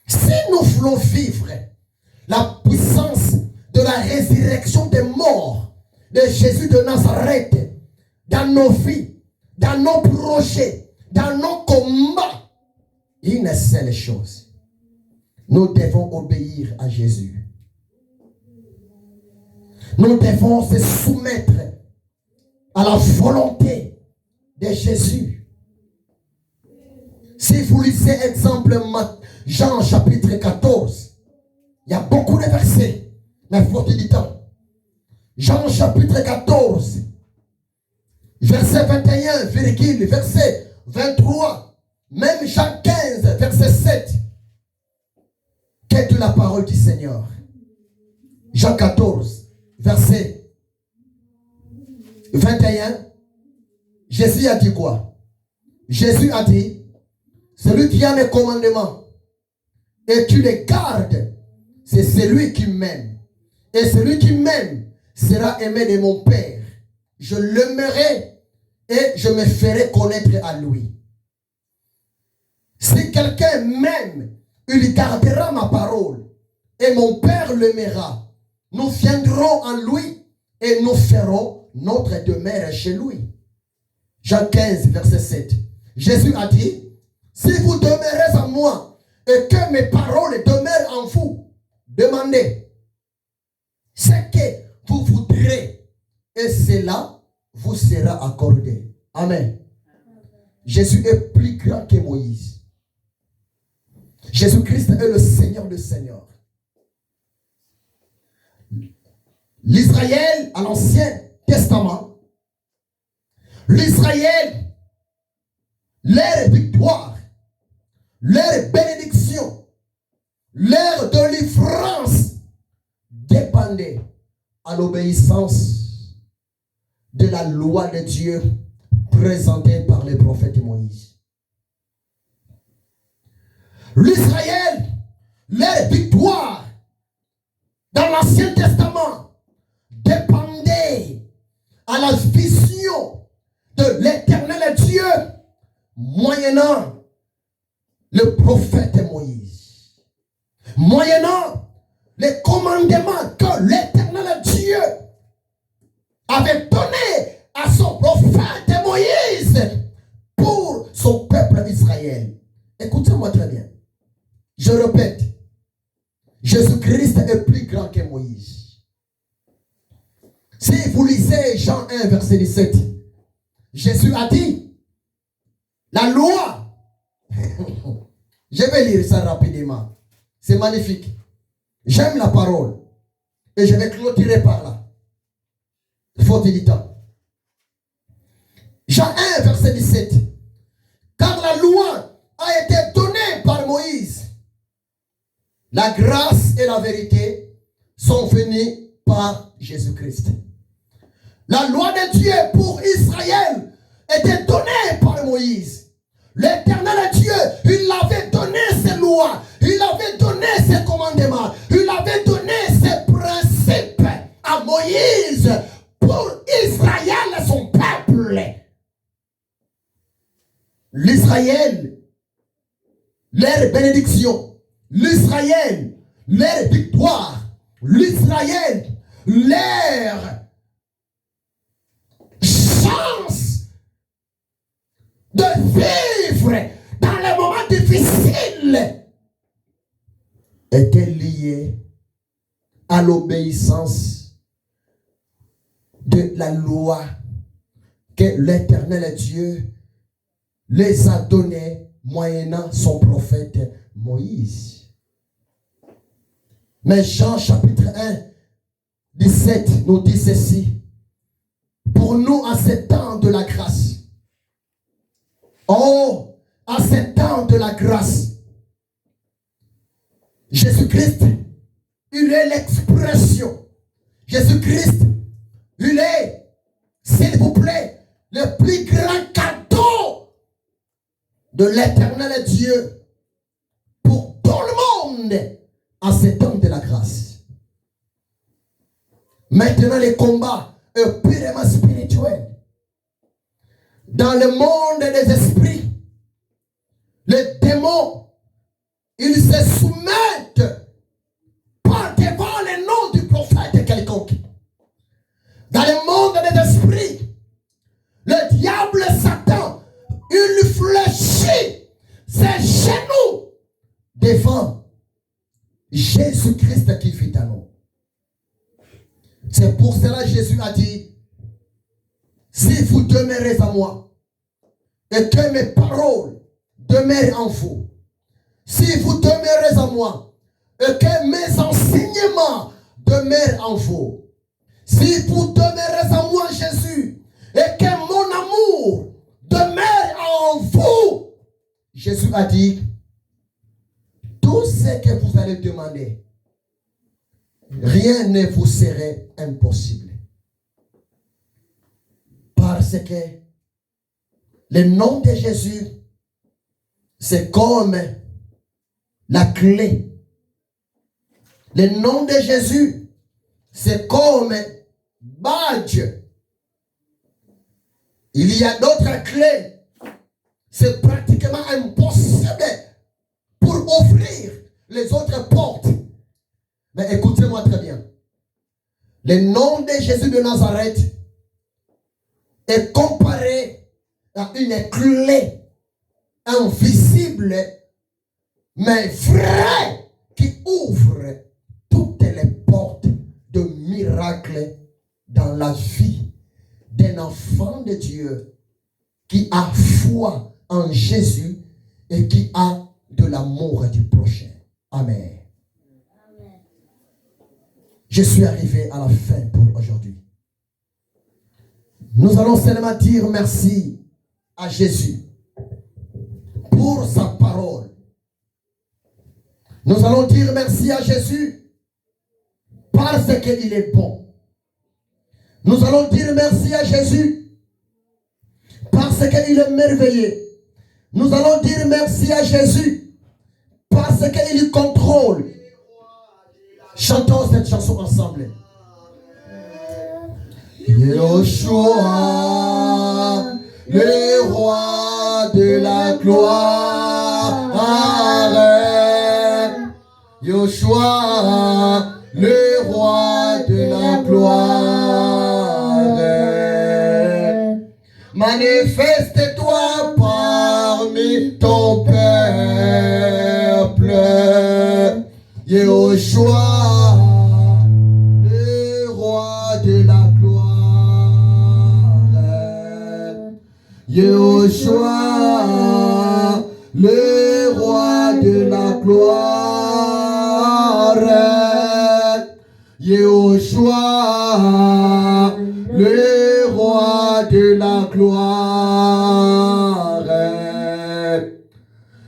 si nous voulons vivre la puissance de la résurrection des morts de Jésus de Nazareth dans nos vies, dans nos projets, dans nos combats, une seule chose: nous devons obéir à Jésus. Nous devons se soumettre à la volonté de Jésus. Si vous lisez exemple Jean chapitre 14, il y a beaucoup de versets, mais faute du temps. Jean chapitre 14, verset 21, verset 23, même Jean 15, verset 7. Quelle est la parole du Seigneur? Jean 14, verset 21, Jésus a dit quoi? Jésus a dit: celui qui a mes commandements et tu les gardes, c'est celui qui m'aime. Et celui qui m'aime sera aimé de mon Père. Je l'aimerai et je me ferai connaître à lui. Si quelqu'un m'aime, il gardera ma parole. Et mon Père l'aimera. Nous viendrons en lui et nous ferons notre demeure chez lui. Jean 15, verset 7. Jésus a dit: si vous demeurez en moi et que mes paroles demeurent en vous, demandez ce que vous voudrez et cela vous sera accordé. Amen. Jésus est plus grand que Moïse. Jésus-Christ est le Seigneur des Seigneurs. L'Israël à l'Ancien Testament, l'Israël, leur victoire, leur bénédiction, leur délivrance dépendait à l'obéissance de la loi de Dieu présentée par le prophète Moïse. L'Israël, leur victoire dans l'Ancien Testament dépendait à la vision de l'Éternel Dieu moyennant le prophète Moïse, moyennant les commandements que l'Éternel Dieu avait donné à son prophète Moïse pour son peuple Israël. Écoutez-moi très bien. Je répète, Jésus-Christ est plus grand que Moïse. Si vous lisez Jean 1, verset 17, Jésus a dit, la loi, je vais lire ça rapidement, c'est magnifique. J'aime la parole et je vais clôturer par là. Faute du temps. Jean 1, verset 17. Car la loi a été donnée par Moïse. La grâce et la vérité sont venues par Jésus-Christ. La loi de Dieu pour Israël était donnée par Moïse. L'Éternel Dieu, il avait donné ses lois, il avait donné ses commandements, il avait donné ses principes à Moïse pour Israël, son peuple. L'Israël, leur bénédiction, l'Israël, leur victoire, l'Israël, leur chance de vivre dans les moments difficiles était lié à l'obéissance de la loi que l'Éternel Dieu les a donnée moyennant son prophète Moïse. Mais Jean chapitre 1, 17 nous dit ceci. Pour nous, à ce temps de la grâce, oh, à ce temps de la grâce, Jésus-Christ, il est l'expression. Jésus-Christ, il est, s'il vous plaît, le plus grand cadeau de l'Éternel Dieu pour tout le monde à ce temps de la grâce. Maintenant, le combat est purement spirituel. Dans le monde des esprits, les démons, ils se soumettent par devant le nom du prophète quelconque. Dans le monde des esprits, le diable Satan, il fléchit ses genoux devant Jésus-Christ qui vit en nous. C'est pour cela que Jésus a dit, si vous demeurez en moi et que mes paroles demeurent en vous, si vous demeurez en moi et que mes enseignements demeurent en vous, si vous demeurez en moi, Jésus, et que mon amour demeure en vous, Jésus a dit, tout ce que vous allez demander, rien ne vous serait impossible. Parce que le nom de Jésus, c'est comme la clé. Le nom de Jésus, c'est comme badge. Il y a d'autres clés. C'est pratiquement impossible pour ouvrir les autres portes. Mais écoutez-moi très bien. Le nom de Jésus de Nazareth est comparé à une clé invisible, mais vraie, qui ouvre toutes les portes de miracles dans la vie d'un enfant de Dieu qui a foi en Jésus et qui a de l'amour du prochain. Amen. Je suis arrivé à la fin pour aujourd'hui. Nous allons seulement dire merci à Jésus pour sa parole. Nous allons dire merci à Jésus parce qu'il est bon. Nous allons dire merci à Jésus parce qu'il est merveilleux. Nous allons dire merci à Jésus parce qu'il contrôle. Chantons cette chanson ensemble. Yeshua, le roi de la gloire. Yeshua, le roi de la gloire. Manifeste-toi parmi ton peuple. Yeshua, le roi de la gloire. Yeshua, le roi de la gloire. Yeshua, le roi de la gloire.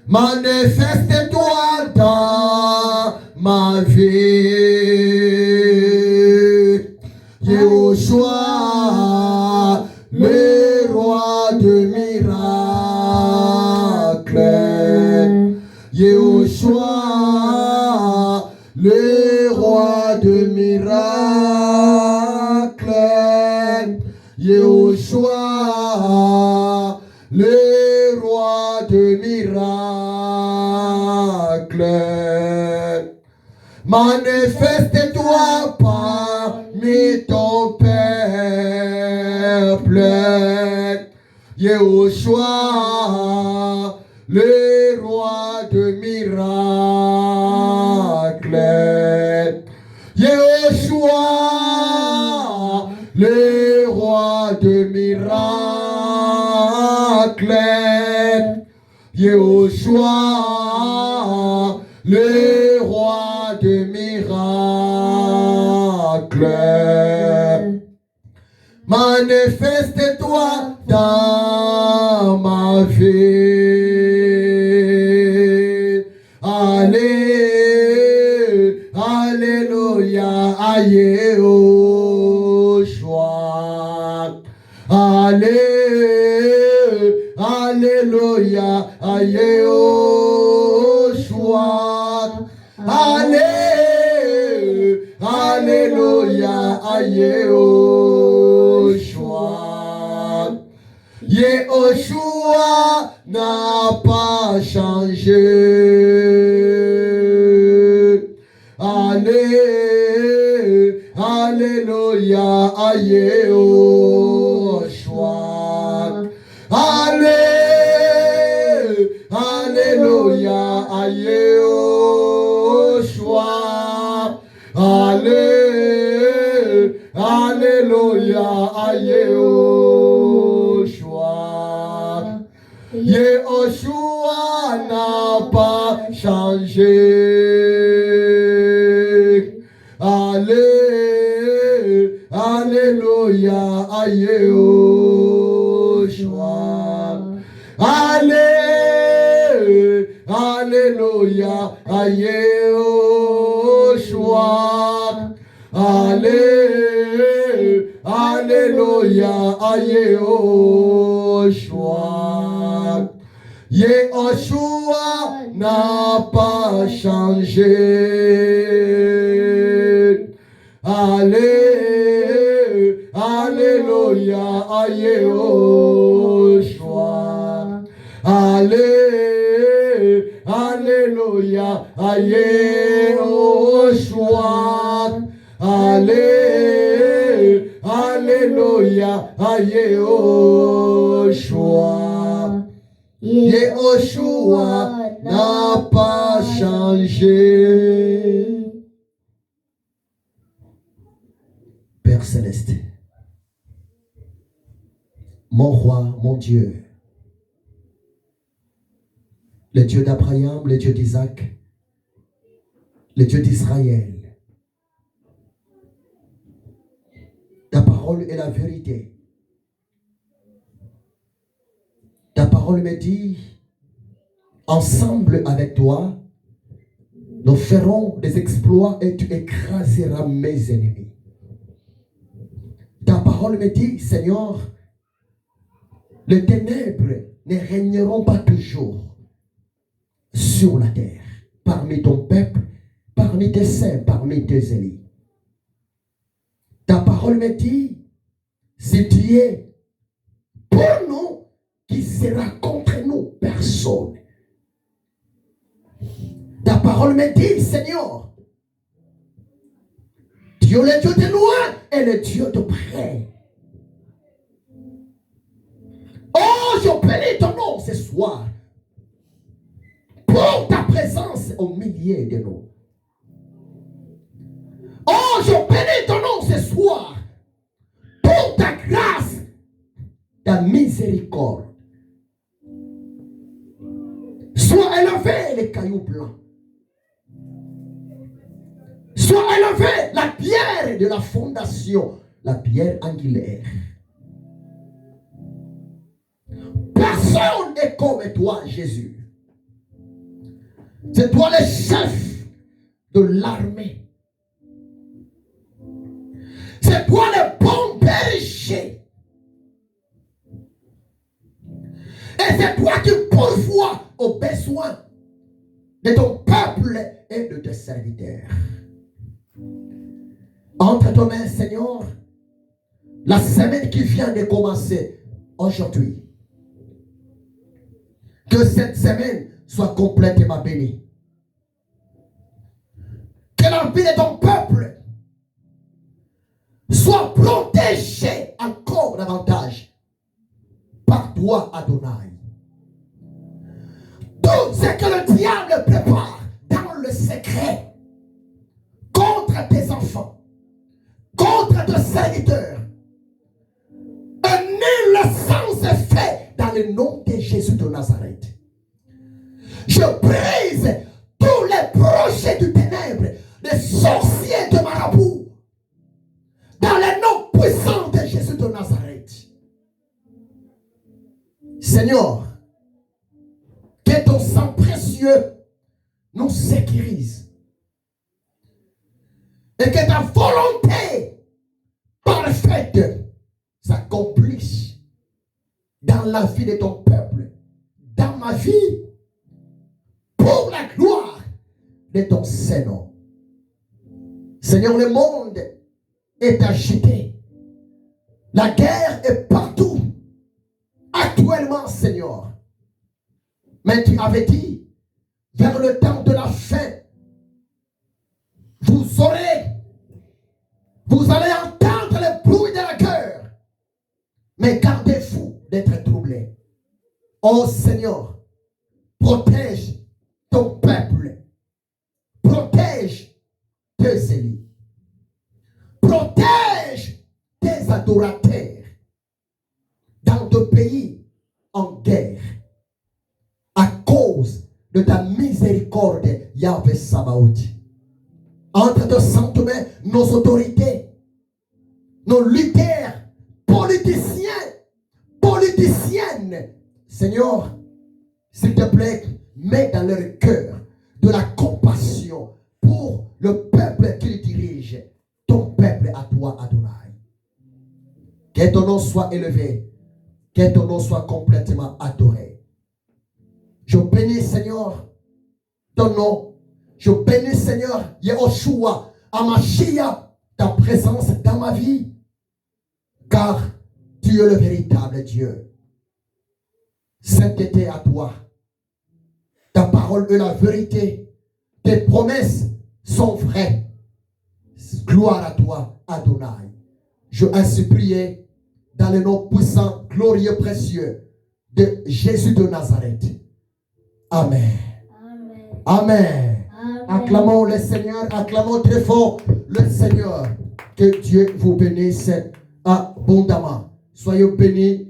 Manifeste-toi dans ma vie. Yeshua, le roi de miracles. Yeshua, le roi de miracles. Yeshua, le roi de miracles. Manifeste-toi parmi ton peuple. Yeshua, le roi de miracles. Yeshua, le roi de miracles. Yeshua, le roi de miracles. Manifeste-toi dans ma vie. Allez, alléluia, Yeshua. Allez, alléluia, Yeshua. Allez, alléluia, Yehoshua. Yehoshua n'a pas changé. Alléluia à Yehoshua. Alléluia à Yehoshua. Alléluia à Yehoshua. Yehoshua n'a pas changé. Alléluia à Yehoshua. Alléluia à Yehoshua. Alléluia à Yehoshua. Yehoshua n'a pas changé. Alléluia à Yehoshua. Alléluia à Yehoshua. Alléluia à Yehoshua. Yehoshua n'a pas changé. Père Céleste, mon roi, mon Dieu, le Dieu d'Abraham, le Dieu d'Isaac, le Dieu d'Israël. Ta parole est la vérité. Ta parole me dit, ensemble avec toi, nous ferons des exploits et tu écraseras mes ennemis. Ta parole me dit, Seigneur, les ténèbres ne régneront pas toujours sur la terre, parmi ton peuple, parmi tes saints, parmi tes élus. Ta parole me dit, si tu es pour nous, qui sera contre nous? Personne. Ta parole me dit, Seigneur, Dieu le Dieu de loin et le Dieu de près. Oh, je bénis ton nom ce soir pour ta présence au milieu de nous. Oh, je bénis ton nom ce soir pour ta grâce, ta miséricorde. Sois élevé les cailloux blancs. Sois élevé la pierre de la fondation, la pierre angulaire. Personne n'est comme toi, Jésus. C'est toi le chef de l'armée. C'est toi le bon berger. Et c'est toi qui pourvois aux besoins de ton peuple et de tes serviteurs. Entre tes mains, Seigneur, la semaine qui vient de commencer aujourd'hui, que cette semaine soit complètement bénie. Que la vie de ton peuple soit protégée encore davantage par toi, Adonai. Tout ce que le diable prépare dans le secret contre tes enfants, contre tes serviteurs, un nul sens est fait dans le nom de Jésus de Nazareth. Je brise tous les projets du ténèbre, des sorciers de marabouts, dans le nom puissant de Jésus de Nazareth. Seigneur, que ton sang précieux nous sécurise et que ta volonté parfaite s'accomplisse dans la vie de ton peuple, dans ma vie, pour la gloire de ton Saint-Nom. Seigneur, le monde est agité. La guerre est partout. Actuellement, Seigneur. Mais tu avais dit, vers le temps de la fin, vous allez entendre le bruit de la guerre. Mais gardez-vous d'être troublés. Oh Seigneur, protège ton peuple. Protège tes élus. Protège tes adorateurs dans ton pays en guerre à cause de ta miséricorde, Yahweh Sabaoth. Entre tes saintes mains, nos autorités, nos leaders, politiciennes, Seigneur, s'il te plaît, mets dans leur cœur de la compassion pour le peuple qu'ils dirigent, ton peuple à toi, Adonai. Que ton nom soit élevé, que ton nom soit complètement adoré. Je bénis, Seigneur, ton nom. Je bénis, Seigneur, Yehoshua, Amashia, ta présence dans ma vie. Car tu es le véritable Dieu. Sainteté à toi. Ta parole est la vérité. Tes promesses sont vraies. Gloire à toi, Adonai. Je ainsi prié dans le nom puissant, glorieux, précieux de Jésus de Nazareth. Amen. Amen. Amen. Acclamons le Seigneur, acclamons très fort le Seigneur. Que Dieu vous bénisse abondamment. Soyez bénis